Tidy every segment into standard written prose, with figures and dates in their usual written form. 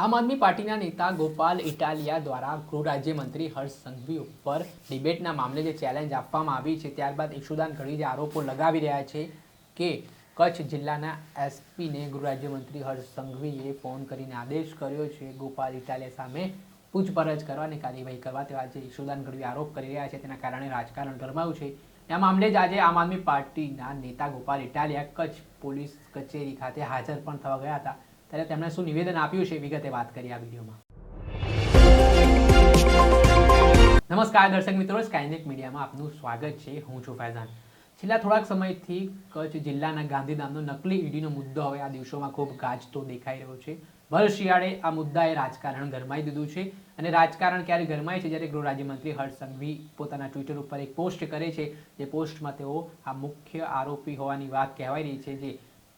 આમ આદમી પાર્ટીના નેતા ગોપાલ ઇટાલિયા દ્વારા ગૃહ રાજ્યમંત્રી હર્ષ સંઘવી ઉપર ડિબેટના મામલે જે ચેલેન્જ આપવામાં આવી છે ત્યારબાદ ઈશુદાન ગઢવી જે આરોપો લગાવી રહ્યા છે કે કચ્છ જિલ્લાના એસપીને ગૃહ રાજ્યમંત્રી હર્ષ સંઘવીએ ફોન કરીને આદેશ કર્યો છે ગોપાલ ઇટાલિયા સામે પૂછપરછ કરવા અને કાર્યવાહી કરવા તેવા જે ઈશુદાન ગઢવી આરોપ કરી રહ્યા છે તેના કારણે રાજકારણ ગરમાયું છે। આ મામલે જ આજે આમ આદમી પાર્ટીના નેતા ગોપાલ ઇટાલિયા કચ્છ પોલીસ કચેરી ખાતે હાજર પણ થવા ગયા હતા ત્યારે તેમણે શું નિવેદન આપ્યું છે વિગતે વાત કરી આ વિડીયોમાં। નમસ્કાર દર્શક મિત્રો, સ્કાયનેટ મીડિયામાં આપનું સ્વાગત છે। હું છું ફૈઝાન। છેલ્લા થોડાક સમયથી કચ્છ જિલ્લાના ગાંધીધામનો નકલી ઈડીનો મુદ્દો હવે આ દિવસોમાં ખૂબ ગાજતો દેખાઈ રહ્યો છે। ભર શિયાળે આ મુદ્દાએ રાજકારણ ગરમાઈ દીધું છે અને રાજકારણ ક્યારે ગરમાય છે જ્યારે ગૃહ રાજ્યમંત્રી હર્ષ સંઘવી પોતાના ટ્વિટર ઉપર એક પોસ્ટ કરે છે જે પોસ્ટમાં તેઓ આ મુખ્ય આરોપી હોવાની વાત કહેવાઈ રહી છે જે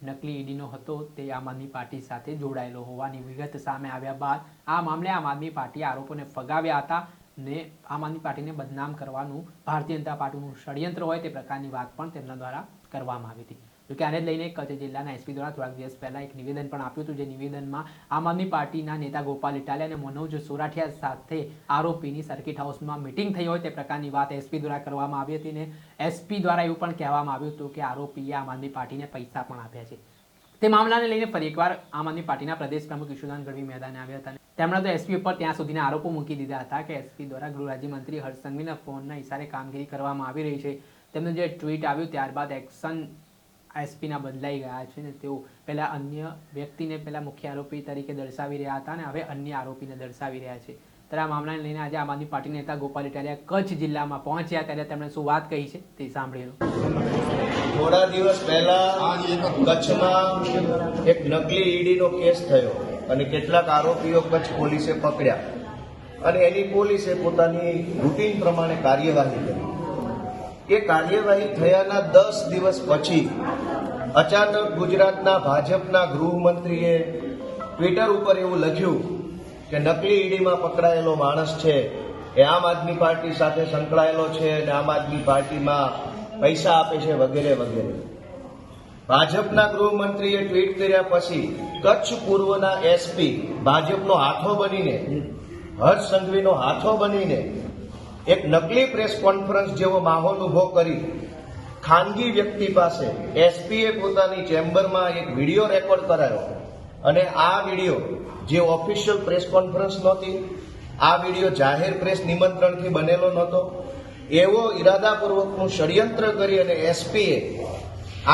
નકલી ઈડીનો હતો તે આમ આદમી પાર્ટી સાથે જોડાયેલો હોવાની વિગત સામે આવ્યા બાદ આ મામલે આમ આદમી પાર્ટીએ આરોપોને ફગાવ્યા હતા ને આમ આદમી પાર્ટીને બદનામ કરવાનું ભારતીય જનતા પાર્ટીનું ષડયંત્ર હોય તે પ્રકારની વાત પણ તેમના દ્વારા કરવામાં આવી હતી। જોકે આને લઈને કચ્છ જિલ્લાના એસપી દ્વારા થોડાક દિવસ પહેલા એક નિવેદન પણ આપ્યું હતું જે નિવેદનમાં આમ આદમી પાર્ટીના નેતા ગોપાલ ઇટાલિયા અને મનોજ સોરાઠિયા સાથે આરોપીની સર્કિટ હાઉસમાં મિટિંગ થઈ હોય તે પ્રકારની વાત એસપી દ્વારા કરવામાં આવી હતી ને એસપી દ્વારા એવું પણ કહેવામાં આવ્યું હતું કે આરોપીએ આમ આદમી પાર્ટીને પૈસા પણ આપ્યા છે। તે મામલાને લઈને ફરી એકવાર આમ આદમી પાર્ટીના પ્રદેશ પ્રમુખ ઈશુદાન ગઢવી મેદાને આવ્યા હતા। તેમણે તો એસપી ઉપર ત્યાં સુધીના આરોપો મૂકી દીધા હતા કે એસપી દ્વારા ગૃહ રાજ્યમંત્રી હર્ષ સંઘવીના ફોનના ઇશારે કામગીરી કરવામાં આવી રહી છે। તેમનું જે ટ્વીટ આવ્યું ત્યારબાદ એક્શન એસપીના બદલાઈ ગયા છે ને તેઓ પહેલા અન્ય વ્યક્તિને પહેલા મુખ્ય આરોપી તરીકે દર્શાવી રહ્યા હતા અને હવે અન્ય આરોપીને દર્શાવી રહ્યા છે। ત્યારે આ મામલાને લઈને આજે આમ આદમી પાર્ટી નેતા ગોપાલ ઇટાલિયા કચ્છ જિલ્લામાં પહોંચ્યા ત્યારે તેમણે શું વાત કહી છે તે સાંભળી લો। થોડા દિવસ પહેલા કચ્છમાં એક નકલી ઈડીનો કેસ થયો અને કેટલાક આરોપીઓ કચ્છ પોલીસે પકડ્યા અને એની પોલીસે પોતાની રૂટીન પ્રમાણે કાર્યવાહી કરી। એ કાર્યવાહી થયાના 10 દિવસ પછી અચાનક ગુજરાતના ભાજપના ગૃહમંત્રીએ ટ્વિટર ઉપર એવું લખ્યું કે નકલી ઈડીમાં પકડાયેલો માણસ છે એ આમ આદમી પાર્ટી સાથે સંકળાયેલો છે અને આમ આદમી પાર્ટીમાં પૈસા આપે છે વગેરે વગેરે। ભાજપના ગૃહમંત્રીએ ટ્વીટ કર્યા પછી કચ્છ પૂર્વના એસપી ભાજપનો હાથો બનીને હર્ષ સંઘવીનો હાથો બનીને એક નકલી પ્રેસ કોન્ફરન્સ જેવો માહોલ ઉભો કરી ખાનગી વ્યક્તિ પાસે એસપીએ પોતાની ચેમ્બરમાં એક વિડીયો રેકોર્ડ કરાયો અને આ વિડીયો જે ઓફિશિયલ પ્રેસ કોન્ફરન્સ નહોતી, આ વિડીયો જાહેર પ્રેસ નિમંત્રણથી બનેલો નહોતો, એવો ઈરાદાપૂર્વકનું ષડયંત્ર કરી અને એસપીએ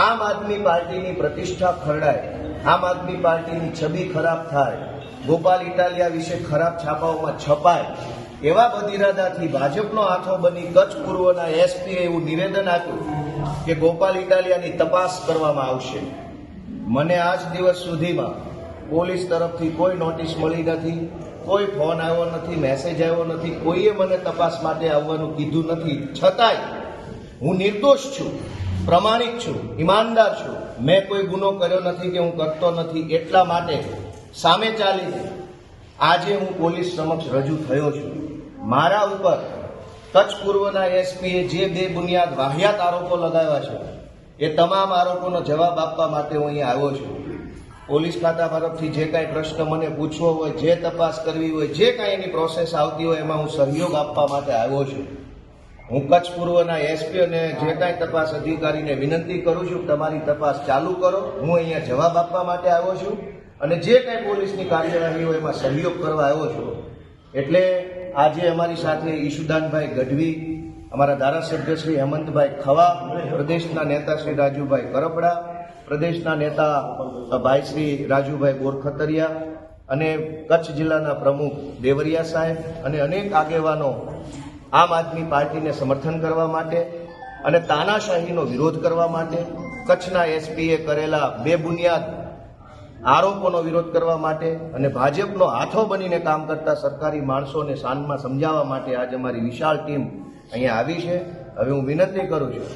આમ આદમી પાર્ટીની પ્રતિષ્ઠા ખરડાય, આમ આદમી પાર્ટીની છબી ખરાબ થાય, ગોપાલ ઇટાલિયા વિશે ખરાબ છાપાઓમાં છપાય એવા બદઇરાદાથી ભાજપનો હાથો બની કચ્છ પૂર્વના એસપીએ એવું નિવેદન આપ્યું કે ગોપાલ ઇટાલિયાની તપાસ કરવામાં આવશે। મને આજ દિવસ સુધીમાં પોલીસ તરફથી કોઈ નોટિસ મળી નથી, કોઈ ફોન આવ્યો નથી, મેસેજ આવ્યો નથી, કોઈએ મને તપાસ માટે આવવાનું કીધું નથી। છતાંય હું નિર્દોષ છું, પ્રમાણિક છું, ઈમાનદાર છું, મેં કોઈ ગુનો કર્યો નથી કે હું કરતો નથી, એટલા માટે સામે ચાલીને આજે હું પોલીસ સમક્ષ રજૂ થયો છું। મારા ઉપર કચ્છ પૂર્વના એસપીએ જે બેબુનિયાદ વાહિયાત આરોપો લગાવ્યા છે એ તમામ આરોપોનો જવાબ આપવા માટે હું અહીંયા આવ્યો છું। પોલીસ ખાતા તરફથી જે કાંઈ પ્રશ્ન મને પૂછવો હોય, જે તપાસ કરવી હોય, જે કાંઈ એની પ્રોસેસ આવતી હોય એમાં હું સહયોગ આપવા માટે આવ્યો છું। હું કચ્છ પૂર્વના એસપી અને જે કાંઈ તપાસ અધિકારીને વિનંતી કરું છું તમારી તપાસ ચાલુ કરો। હું અહીંયા જવાબ આપવા માટે આવ્યો છું અને જે કાંઈ પોલીસની કાર્યવાહી હોય એમાં સહયોગ કરવા આવ્યો છું। એટલે આજે અમારી સાથે ઈશુદાનભાઈ ગઢવી, અમારા ધારાસભ્ય શ્રી હેમંતભાઈ ખવા, પ્રદેશના નેતા શ્રી રાજુભાઈ કરપડા, પ્રદેશના નેતા ભાઈ શ્રી રાજુભાઈ બોરખતરિયા અને કચ્છ જિલ્લાના પ્રમુખ દેવરિયા સાહેબ અને અનેક આગેવાનો આમ આદમી પાર્ટીને સમર્થન કરવા માટે અને તાનાશાહીનો વિરોધ કરવા માટે, કચ્છના એસપીએ કરેલા બેબુનિયાદ આરોપોનો વિરોધ કરવા માટે અને ભાજપનો હાથો બનીને કામ કરતા સરકારી માણસોને શાનમાં સમજાવવા માટે આજે અમારી વિશાળ ટીમ અહીંયા આવી છે। હવે હું વિનંતી કરું છું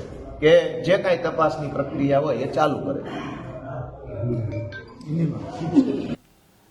કે જે કાંઈ તપાસની પ્રક્રિયા હોય એ ચાલુ કરે।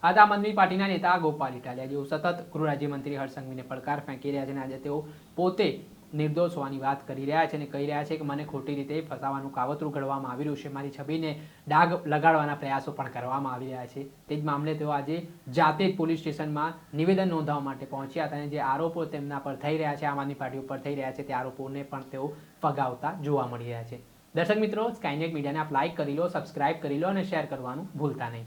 આજ આમ આદમી પાર્ટીના નેતા ગોપાલ ઇટાલિયા જેઓ સતત ગૃહ રાજ્યમંત્રી હર્ષ સંઘવીને પડકાર ફેંકી રહ્યા છે અને આજે તેઓ પોતે નિર્દોષ હોવાની વાત કરી રહ્યા છે અને કહી રહ્યા છે કે મને ખોટી રીતે ફસાવાનું કાવતરું ઘડવામાં આવી રહ્યું છે, મારી છબીને ડાઘ લગાડવાના પ્રયાસો પણ કરવામાં આવી રહ્યા છે. તે જ મામલે તેઓ આજે જાતે જ પોલીસ સ્ટેશનમાં નિવેદન નોંધાવવા માટે પહોંચ્યા હતા અને જે આરોપો તેમના પર થઈ રહ્યા છે, આમ આદમી પાર્ટી ઉપર થઈ રહ્યા છે, તે આરોપોને પણ તેઓ ફગાવતા જોવા મળી રહ્યા છે. દર્શક મિત્રો, સ્કાયનેટ મીડિયાને આપ લાઇક કરી લો, સબસ્ક્રાઇબ કરી લો અને શેર કરવાનું ભૂલતા નહીં.